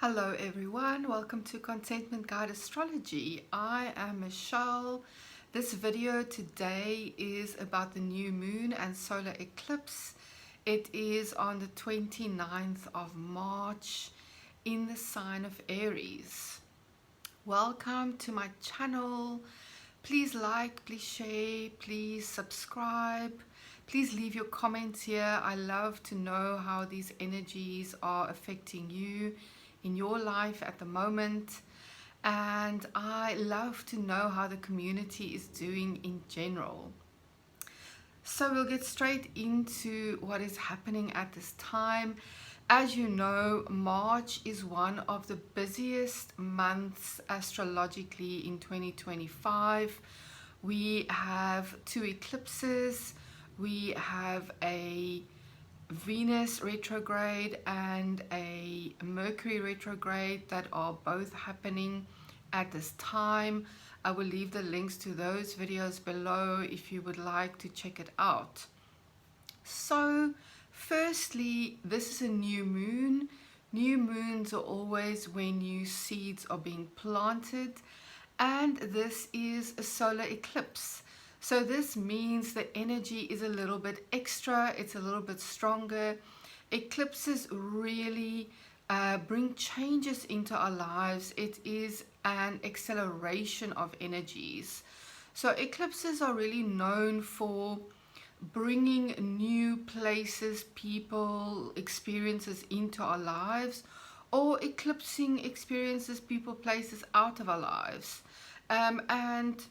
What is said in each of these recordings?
Hello everyone, welcome to Contentment Guide Astrology. I am Michelle. This video today is about the new moon and solar eclipse. It is on the 29th of March in the sign of Aries. Welcome to my channel. Please like, please share, please subscribe. Please leave your comments here. I love to know how these energies are affecting you in your life at the moment, and I love to know how the community is doing in general. So we'll get straight into what is happening at this time. As you know, March is one of the busiest months astrologically in 2025. We have two eclipses. We have a Venus retrograde and a Mercury retrograde that are both happening at this time. I will leave the links to those videos below if you would like to check it out. So firstly, this is a new moon. New moons are always when new seeds are being planted, and this is a solar eclipse. So this means the energy is a little bit extra, it's a little bit stronger. Eclipses really bring changes into our lives. It is an acceleration of energies. So eclipses are really known for bringing new places, people, experiences into our lives, or eclipsing experiences, people, places out of our lives. And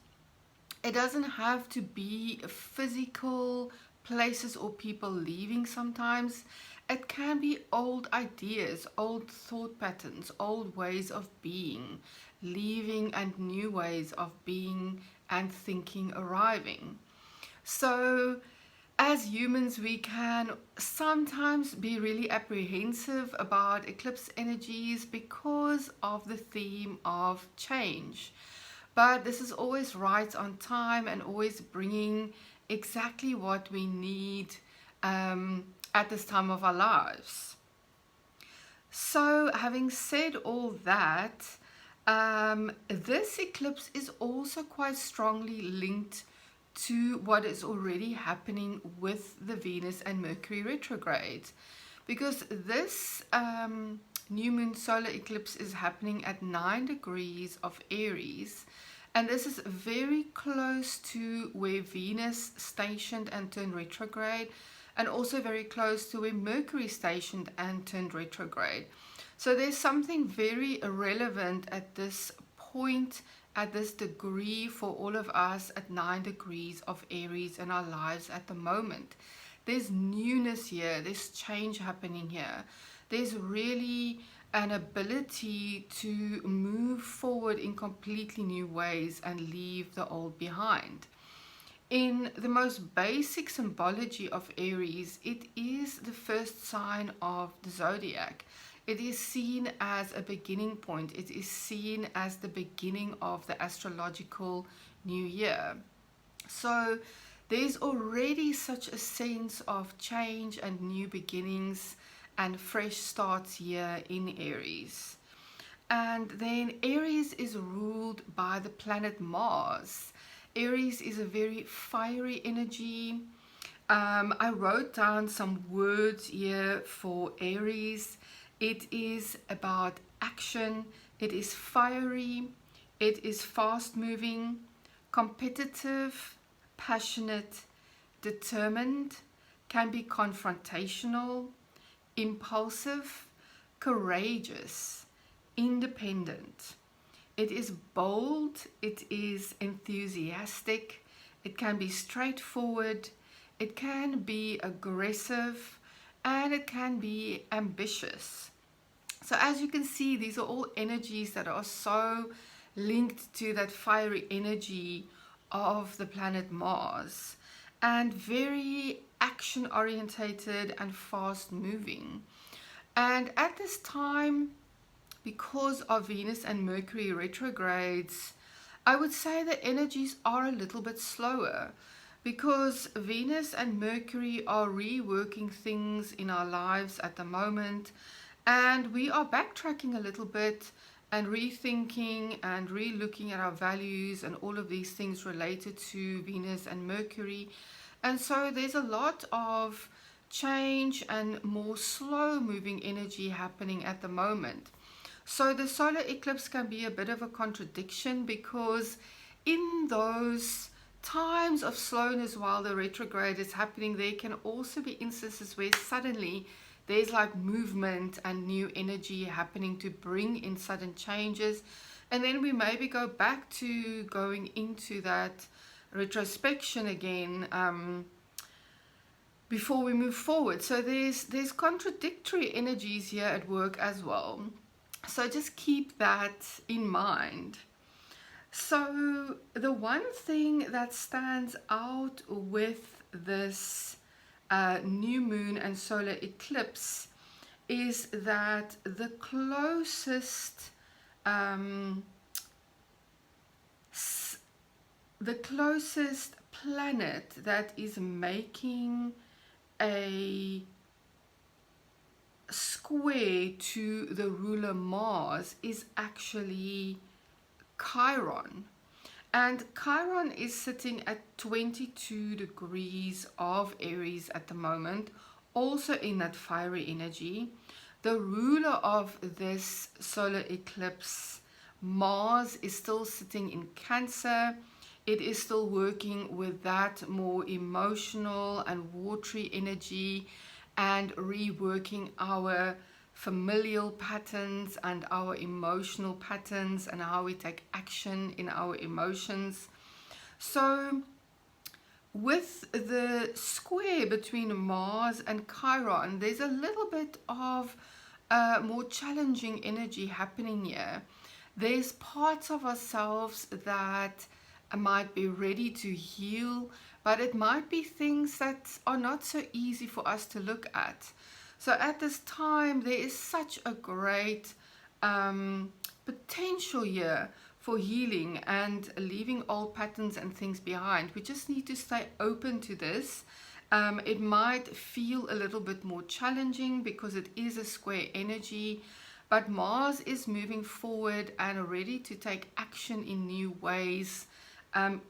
it doesn't have to be physical places or people leaving sometimes. It can be old ideas, old thought patterns, old ways of being, leaving, and new ways of being and thinking arriving. So as humans, we can sometimes be really apprehensive about eclipse energies because of the theme of change. But this is always right on time and always bringing exactly what we need at this time of our lives. So having said all that, this eclipse is also quite strongly linked to what is already happening with the Venus and Mercury retrograde, because this new moon solar eclipse is happening at 9 degrees of Aries, and this is very close to where Venus stationed and turned retrograde, and also very close to where Mercury stationed and turned retrograde. So there's something very relevant at this point, at this degree, for all of us at 9 degrees of Aries in our lives at the moment. There's newness here, there's change happening here. There's really an ability to move forward in completely new ways and leave the old behind. In the most basic symbology of Aries, it is the first sign of the zodiac. It is seen as a beginning point. It is seen as the beginning of the astrological new year. So there's already such a sense of change and new beginnings and fresh starts here in Aries. And then Aries is ruled by the planet Mars. Aries is a very fiery energy. I wrote down some words here for Aries. It is about action, it is fiery, it is fast moving, competitive, passionate, determined, can be confrontational, impulsive, courageous, independent. It is bold, it is enthusiastic, it can be straightforward, it can be aggressive, and it can be ambitious. So as you can see, these are all energies that are so linked to that fiery energy of the planet Mars, and very action orientated and fast moving. And at this time, because of Venus and Mercury retrogrades, I would say the energies are a little bit slower, because Venus and Mercury are reworking things in our lives at the moment, And we are backtracking a little bit and rethinking and re-looking at our values and all of these things related to Venus and Mercury. And so there's a lot of change and more slow moving energy happening at the moment. So the solar eclipse can be a bit of a contradiction, because in those times of slowness while the retrograde is happening, there can also be instances where suddenly there's like movement and new energy happening to bring in sudden changes. And then we maybe go back to going into that retrospection again before we move forward. So there's contradictory energies here at work as well. So just keep that in mind. So the one thing that stands out with this new moon and solar eclipse is that the closest planet that is making a square to the ruler Mars is actually Chiron. And Chiron is sitting at 22 degrees of Aries at the moment, also in that fiery energy. The ruler of this solar eclipse, Mars, is still sitting in Cancer. It is still working with that more emotional and watery energy and reworking our familial patterns and our emotional patterns and how we take action in our emotions. So with the square between Mars and Chiron, there's a little bit of more challenging energy happening here. There's parts of ourselves that might be ready to heal, but it might be things that are not so easy for us to look at. So at this time, there is such a great potential here for healing and leaving old patterns and things behind. We just need to stay open to this. It might feel a little bit more challenging because it is a square energy, but Mars is moving forward and ready to take action in new ways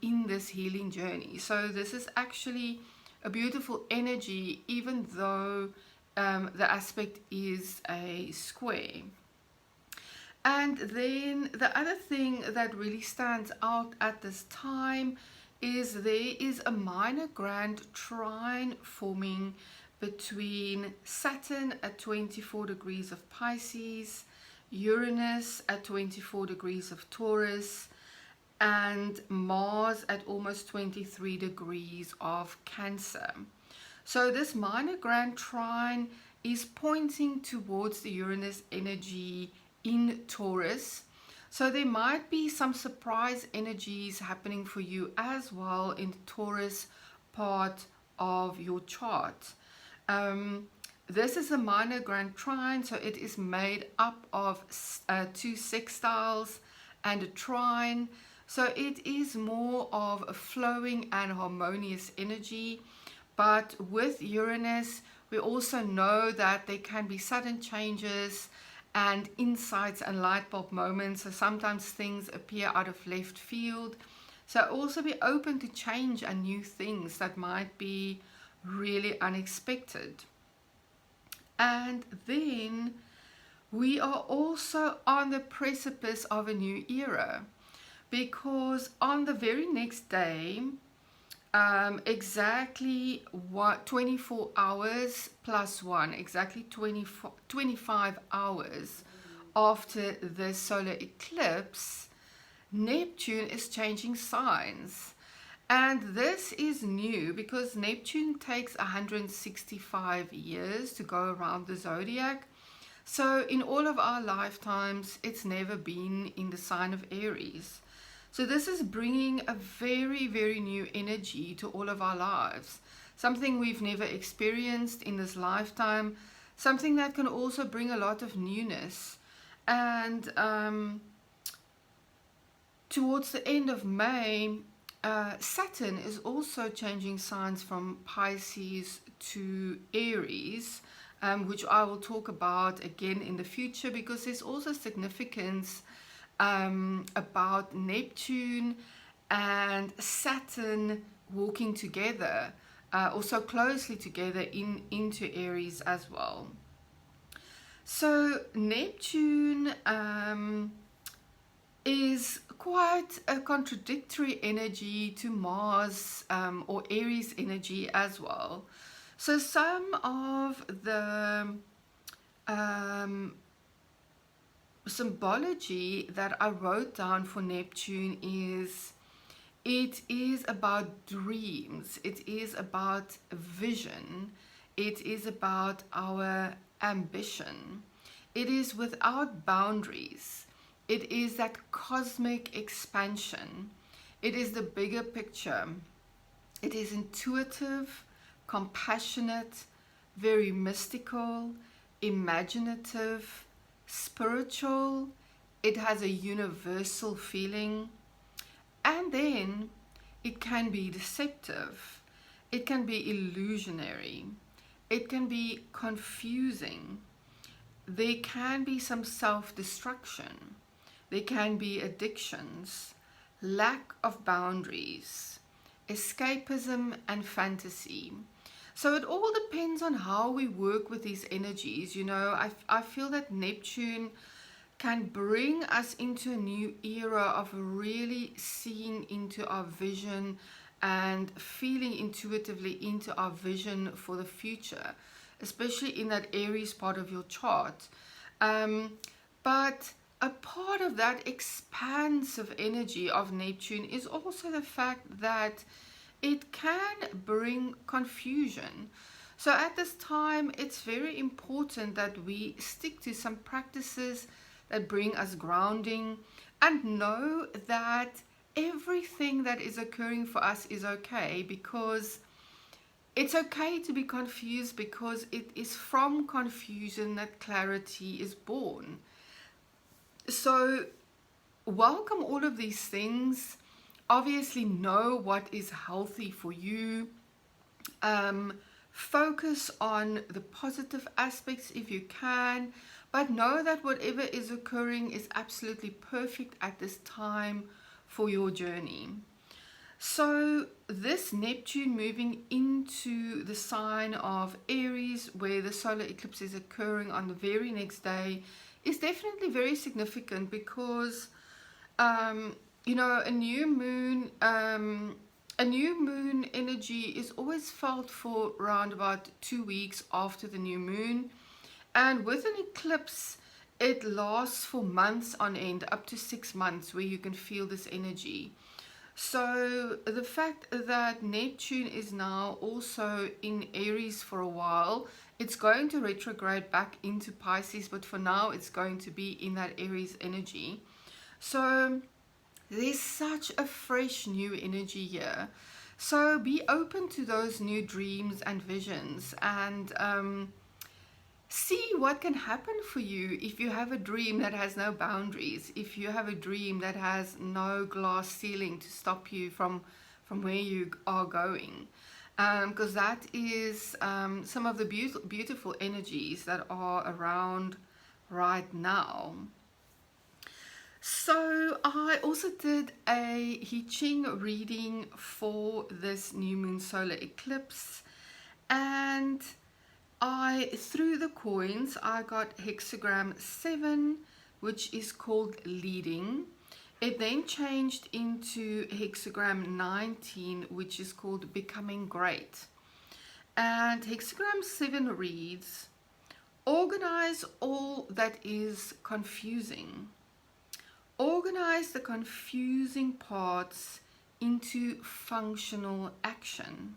in this healing journey. So this is actually a beautiful energy, even though the aspect is a square. And then the other thing that really stands out at this time is there is a minor grand trine forming between Saturn at 24 degrees of Pisces, Uranus at 24 degrees of Taurus, and Mars at almost 23 degrees of Cancer. So this minor grand trine is pointing towards the Uranus energy in Taurus. So there might be some surprise energies happening for you as well in the Taurus part of your chart. This is a minor grand trine, so it is made up of 2 sextiles and a trine. So it is more of a flowing and harmonious energy. But with Uranus, we also know that there can be sudden changes and insights and light bulb moments. So sometimes things appear out of left field. So also be open to change and new things that might be really unexpected. And then we are also on the precipice of a new era, because on the very next day, exactly 24 hours plus 1, exactly 25 hours after the solar eclipse, Neptune is changing signs. And this is new because Neptune takes 165 years to go around the zodiac. So in all of our lifetimes, it's never been in the sign of Aries. So this is bringing a very, very new energy to all of our lives. Something we've never experienced in this lifetime. Something that can also bring a lot of newness. And towards the end of May, Saturn is also changing signs from Pisces to Aries. which I will talk about again in the future, because there's also significance about Neptune and Saturn walking together, or so closely together into Aries as well. So Neptune is quite a contradictory energy to Mars, or Aries energy as well. So some of the symbology that I wrote down for Neptune is, it is about dreams, it is about vision, it is about our ambition, it is without boundaries, it is that cosmic expansion, it is the bigger picture, it is intuitive, compassionate, very mystical, imaginative, spiritual, it has a universal feeling, and then it can be deceptive, it can be illusionary, it can be confusing, there can be some self-destruction, there can be addictions, lack of boundaries, escapism and fantasy. So it all depends on how we work with these energies. You know, I feel that Neptune can bring us into a new era of really seeing into our vision and feeling intuitively into our vision for the future, especially in that Aries part of your chart. But a part of that expansive energy of Neptune is also the fact that it can bring confusion. So at this time, it's very important that we stick to some practices that bring us grounding, and know that everything that is occurring for us is okay, because it's okay to be confused, because it is from confusion that clarity is born. So welcome all of these things. Obviously know what is healthy for you. Focus on the positive aspects if you can, but know that whatever is occurring is absolutely perfect at this time for your journey. So this Neptune moving into the sign of Aries, where the solar eclipse is occurring on the very next day, is definitely very significant, because you know, a new moon energy is always felt for around about 2 weeks after the new moon, and with an eclipse it lasts for months on end, up to 6 months, where you can feel this energy. So the fact that Neptune is now also in Aries for a while, it's going to retrograde back into Pisces, but for now it's going to be in that Aries energy. So there's such a fresh new energy here. So be open to those new dreams and visions, and see what can happen for you if you have a dream that has no boundaries, if you have a dream that has no glass ceiling to stop you from where you are going, because that is some of the beautiful energies that are around right now. So I also did a Ching reading for this new moon solar eclipse, and I threw the coins. I got hexagram 7, which is called leading. It then changed into hexagram 19, which is called becoming great. And hexagram 7 reads, organize all that is confusing. Organize the confusing parts into functional action.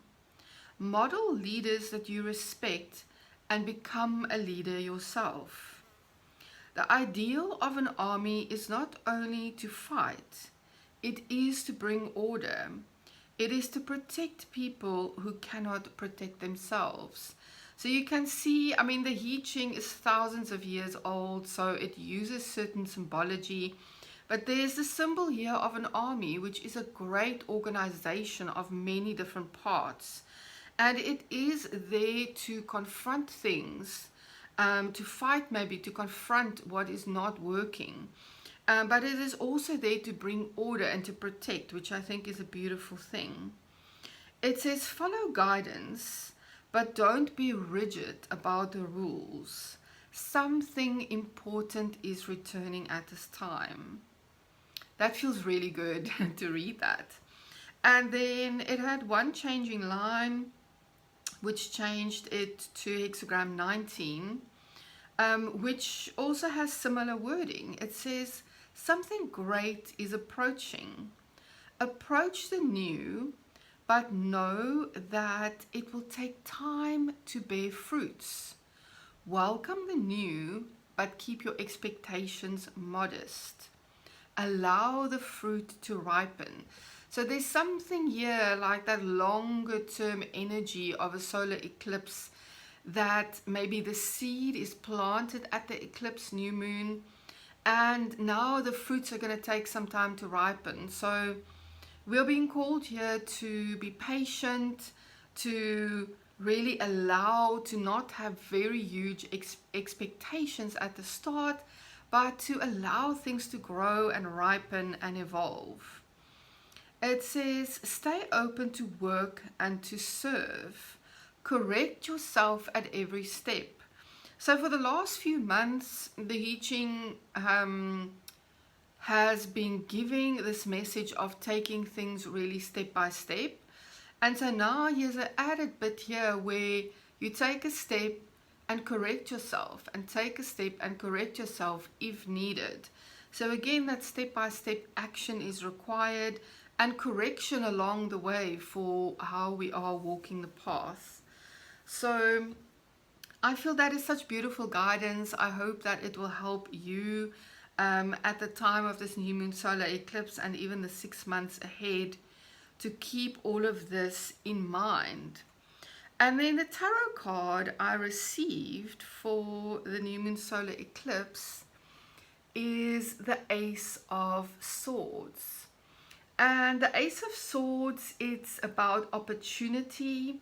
Model leaders that you respect and become a leader yourself. The ideal of an army is not only to fight, it is to bring order. It is to protect people who cannot protect themselves. So you can see, I mean, the I Ching is thousands of years old, so it uses certain symbology. But there's the symbol here of an army, which is a great organization of many different parts. And it is there to confront things to fight, maybe to confront what is not working. But it is also there to bring order and to protect, which I think is a beautiful thing. It says, follow guidance, but don't be rigid about the rules. Something important is returning at this time. That feels really good to read that. And then it had one changing line, which changed it to hexagram 19, which also has similar wording. It says, something great is approaching. Approach the new, but know that it will take time to bear fruits. Welcome the new, but keep your expectations modest. Allow the fruit to ripen. So there's something here like that longer term energy of a solar eclipse, that maybe the seed is planted at the eclipse new moon, and now the fruits are going to take some time to ripen. So we're being called here to be patient, to really allow, to not have very huge expectations at the start, but to allow things to grow and ripen and evolve. It says, stay open to work and to serve. Correct yourself at every step. So for the last few months, the I Ching has been giving this message of taking things really step by step. And so now here's an added bit here where you take a step and correct yourself, and take a step and correct yourself if needed. So again, that step-by-step action is required, and correction along the way for how we are walking the path. So I feel that is such beautiful guidance. I hope that it will help you at the time of this new moon solar eclipse, and even the 6 months ahead, to keep all of this in mind. And then the tarot card I received for the new moon solar eclipse is the Ace of Swords. And the Ace of Swords, it's about opportunity,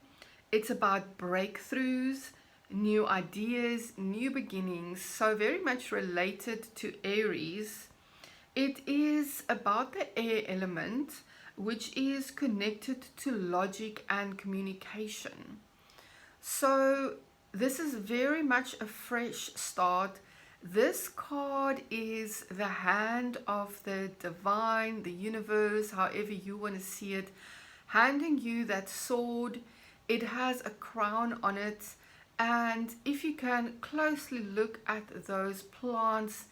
it's about breakthroughs, new ideas, new beginnings, so very much related to Aries. It is about the air element, which is connected to logic and communication. So this is very much a fresh start. This card is the hand of the divine, the universe, however you want to see it, handing you that sword. It has a crown on it, and if you can closely look at those plants,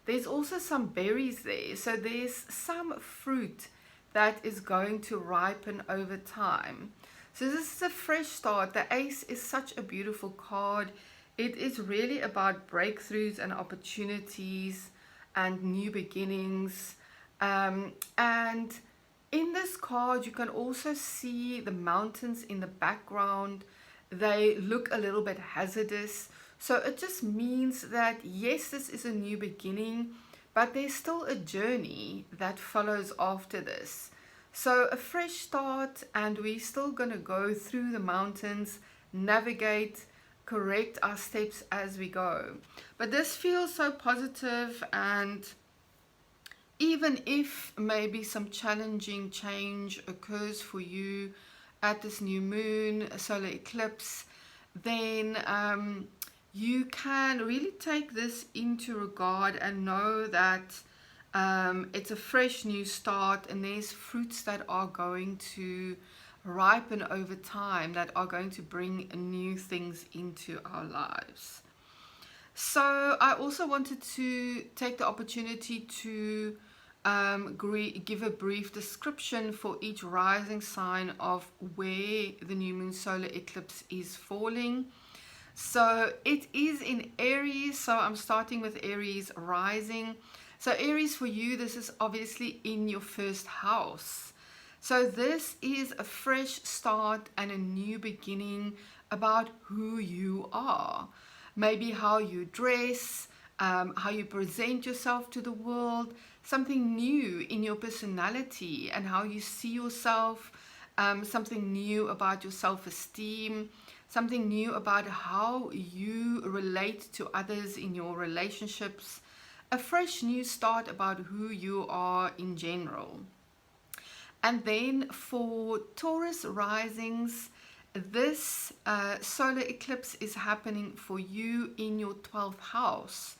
there's also some berries there. So there's some fruit that is going to ripen over time. So this is a fresh start. The Ace is such a beautiful card. It is really about breakthroughs and opportunities and new beginnings. And in this card, you can also see the mountains in the background. They look a little bit hazardous. So it just means that, yes, this is a new beginning, but there's still a journey that follows after this. So a fresh start, and we're still going to go through the mountains, navigate, correct our steps as we go. But this feels so positive, and even if maybe some challenging change occurs for you at this new moon, solar eclipse, then you can really take this into regard and know that it's a fresh new start, and there's fruits that are going to ripen over time, that are going to bring new things into our lives. So I also wanted to take the opportunity to give a brief description for each rising sign of where the new moon solar eclipse is falling. So it is in Aries, so I'm starting with Aries rising. So Aries, for you, this is obviously in your first house. So this is a fresh start and a new beginning about who you are. Maybe how you dress, how you present yourself to the world, something new in your personality and how you see yourself, something new about your self-esteem, something new about how you relate to others in your relationships, a fresh new start about who you are in general. And then for Taurus risings, this solar eclipse is happening for you in your 12th house.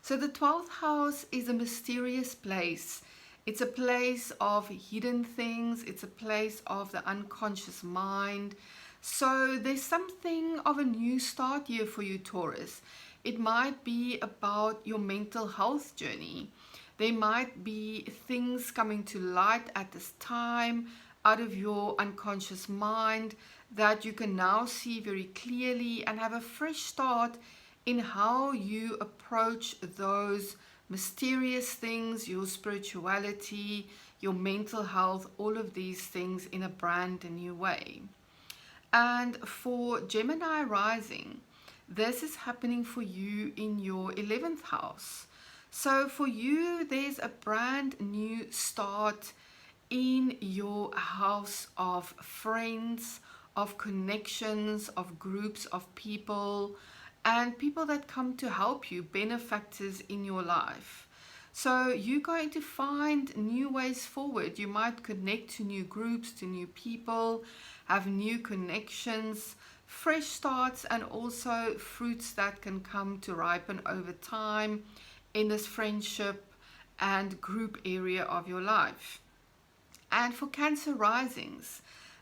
So the 12th house is a mysterious place. It's a place of hidden things. It's a place of the unconscious mind. So there's something of a new start here for you, Taurus. It might be about your mental health journey. There might be things coming to light at this time out of your unconscious mind that you can now see very clearly and have a fresh start in how you approach those mysterious things, your spirituality, your mental health, all of these things in a brand new way. And for Gemini rising, this is happening for you in your 11th house. So for you, there's a brand new start in your house of friends, of connections, of groups of people, and people that come to help you, benefactors in your life. So you're going to find new ways forward. You might connect to new groups, to new people, have new connections, fresh starts, and also fruits that can come to ripen over time in this friendship and group area of your life. And for Cancer risings,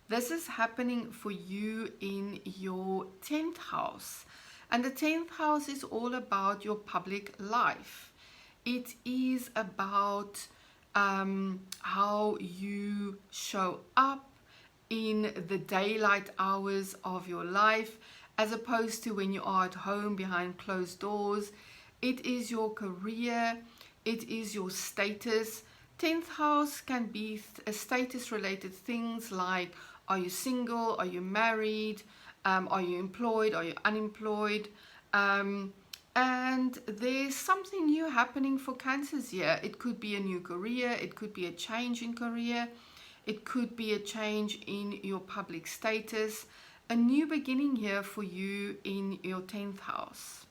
this is happening for you in your 10th house. And the 10th house is all about your public life. It is about how you show up in the daylight hours of your life, as opposed to when you are at home behind closed doors. It is your career, it is your status. 10th house can be status related things like, are you single, are you married, are you employed, are you unemployed? And there's something new happening for Cancers here. It could be a new career, it could be a change in career, it could be a change in your public status, a new beginning here for you in your 10th house.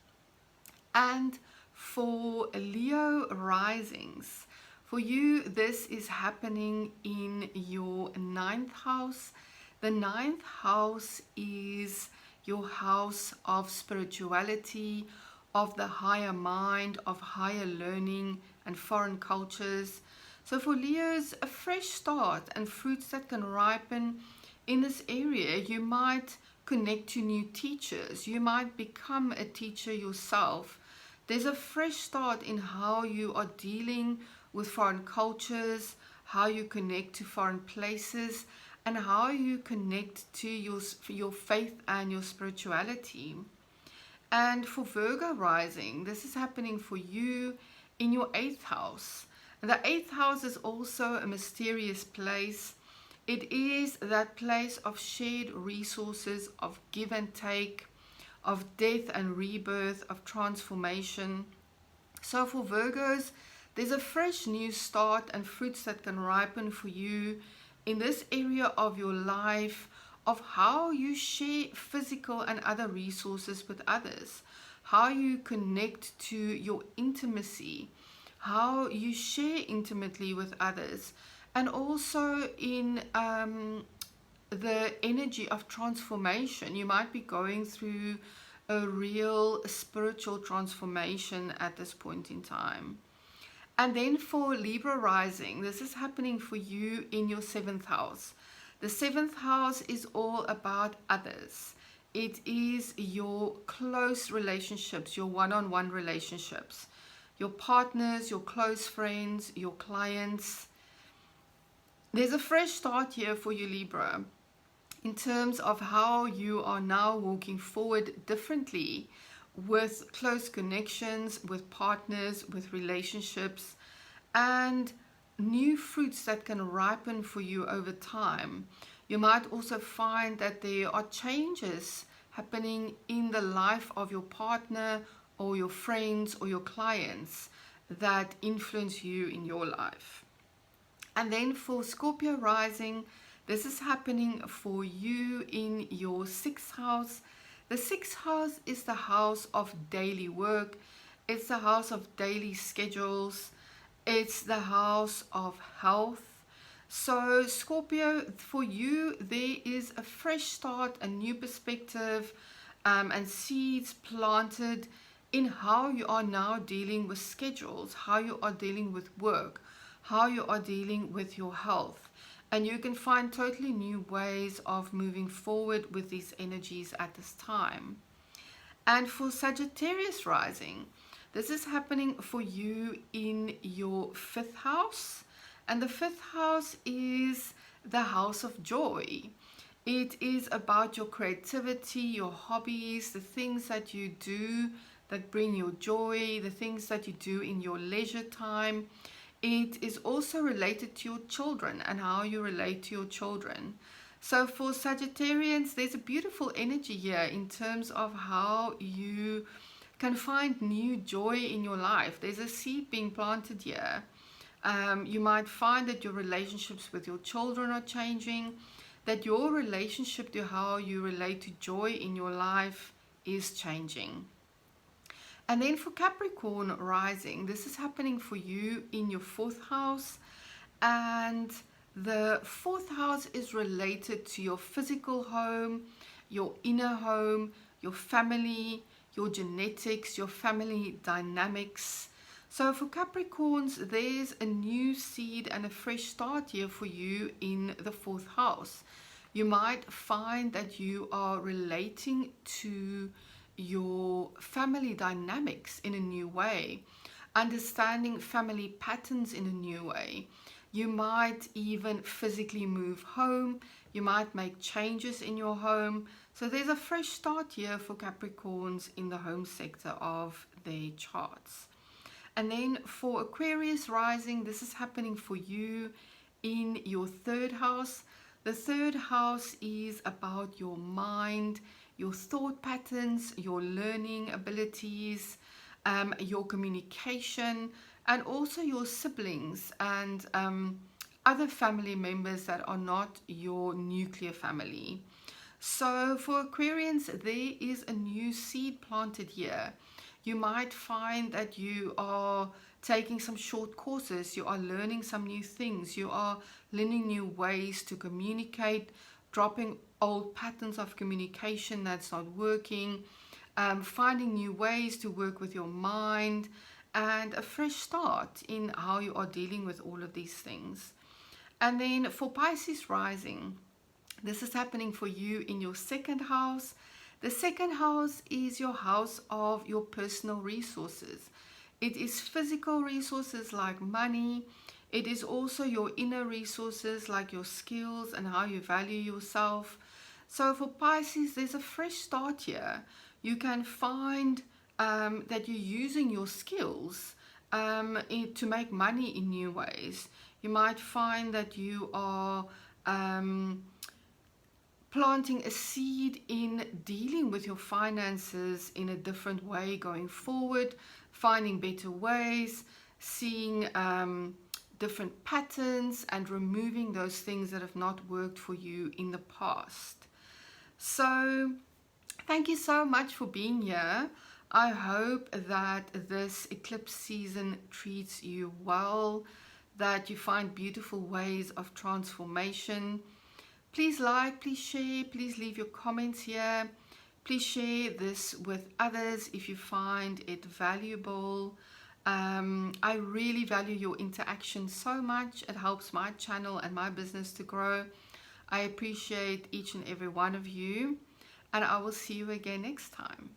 And for Leo risings, for you, this is happening in your 9th house. The 9th house is your house of spirituality, of the higher mind, of higher learning and foreign cultures. So for Leos, a fresh start and fruits that can ripen in this area. You might connect to new teachers. You might become a teacher yourself. There's a fresh start in how you are dealing with foreign cultures, how you connect to foreign places, and how you connect to your faith and your spirituality. And for Virgo rising, this is happening for you in your 8th house. And the 8th house is also a mysterious place. It is that place of shared resources, of give and take, of death and rebirth, of transformation. So for Virgos, there's a fresh new start and fruits that can ripen for you in this area of your life, of how you share physical and other resources with others, how you connect to your intimacy, how you share intimately with others, and also in the energy of transformation. You might be going through a real spiritual transformation at this point in time. And then for Libra rising, this is happening for you in your 7th house. The 7th house is all about others. It is your close relationships, your one-on-one relationships, your partners, your close friends, your clients. There's a fresh start here for you, Libra, in terms of how you are now walking forward differently with close connections, with partners, with relationships, and new fruits that can ripen for you over time. You might also find that there are changes happening in the life of your partner or your friends or your clients that influence you in your life. And then for Scorpio rising, this is happening for you in your 6th house. The sixth house is the house of daily work. It's the house of daily schedules. It's the house of health. So Scorpio, for you, there is a fresh start, a new perspective, and seeds planted in how you are now dealing with schedules, how you are dealing with work, how you are dealing with your health. And you can find totally new ways of moving forward with these energies at this time. And for Sagittarius rising, this is happening for you in your fifth house. And the fifth house is the house of joy. It is about your creativity, your hobbies, the things that you do that bring you joy, the things that you do in your leisure time. It is also related to your children and how you relate to your children. So for Sagittarians, there's a beautiful energy here in terms of how you can find new joy in your life. There's a seed being planted here. You might find that your relationships with your children are changing, that your relationship to how you relate to joy in your life is changing. And then for Capricorn rising, this is happening for you in your fourth house. And the fourth house is related to your physical home, your inner home, your family, your genetics, your family dynamics. So for Capricorns, there's a new seed and a fresh start here for you in the fourth house. You might find that you are relating to your family dynamics in a new way, understanding family patterns in a new way. You might even physically move home. You might make changes in your home. So there's a fresh start here for Capricorns in the home sector of their charts. And then for Aquarius rising, this is happening for you in your third house. The third house is about your mind, your thought patterns, your learning abilities, your communication, and also your siblings and other family members that are not your nuclear family. So for Aquarians, there is a new seed planted here. You might find that you are taking some short courses, you are learning some new things, you are learning new ways to communicate, dropping old patterns of communication that's not working, finding new ways to work with your mind, and a fresh start in how you are dealing with all of these things. And then for Pisces rising, this is happening for you in your second house. The second house is your house of your personal resources. It is physical resources like money. It is also your inner resources like your skills and how you value yourself. So for Pisces, there's a fresh start here. You can find that you're using your skills to make money in new ways. You might find that you are planting a seed in dealing with your finances in a different way going forward, finding better ways, seeing different patterns and removing those things that have not worked for you in the past. So thank you so much for being here. I hope that this eclipse season treats you well, that you find beautiful ways of transformation. Please like, please share, please leave your comments here. Please share this with others if you find it valuable. I really value your interaction so much. It helps my channel and my business to grow. I appreciate each and every one of you, and I will see you again next time.